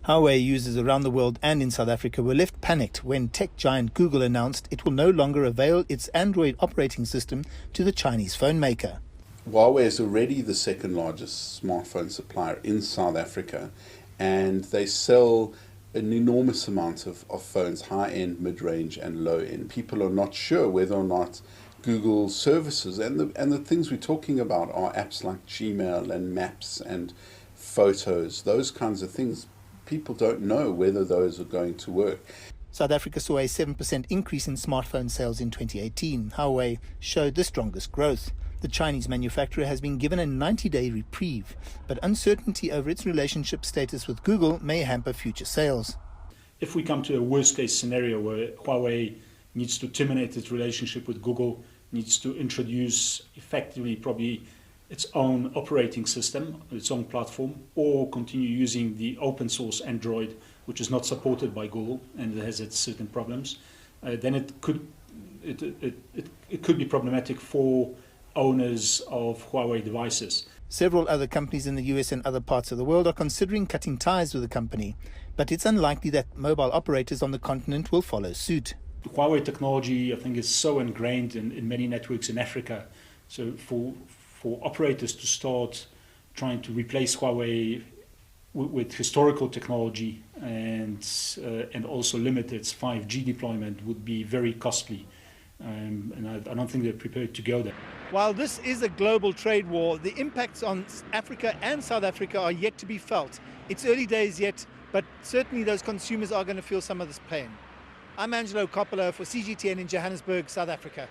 Huawei users around the world and in South Africa were left panicked when tech giant Google announced it will no longer avail its Android operating system to the Chinese phone maker. Huawei is already the second largest smartphone supplier in South Africa, and they sell an enormous amount of phones, high-end, mid-range and low-end. People are not sure whether or not Google services and the things we're talking about are apps like Gmail and Maps and Photos, those kinds of things. People don't know whether those are going to work. South Africa saw a 7% increase in smartphone sales in 2018. Huawei showed the strongest growth. The Chinese manufacturer has been given a 90-day reprieve, but uncertainty over its relationship status with Google may hamper future sales. If we come to a worst-case scenario where Huawei needs to terminate its relationship with Google, needs to introduce effectively probably its own operating system, its own platform, or continue using the open source Android, which is not supported by Google and it has its certain problems, then it could be problematic for owners of Huawei devices. Several other companies in the US and other parts of the world are considering cutting ties with the company, but it's unlikely that mobile operators on the continent will follow suit. The Huawei technology, I think, is so ingrained in many networks in Africa. So for operators to start trying to replace Huawei with historical technology and also limit its 5G deployment would be very costly. And I don't think they're prepared to go there. While this is a global trade war, the impacts on Africa and South Africa are yet to be felt. It's early days yet, but certainly those consumers are going to feel some of this pain. I'm Angelo Coppola for CGTN in Johannesburg, South Africa.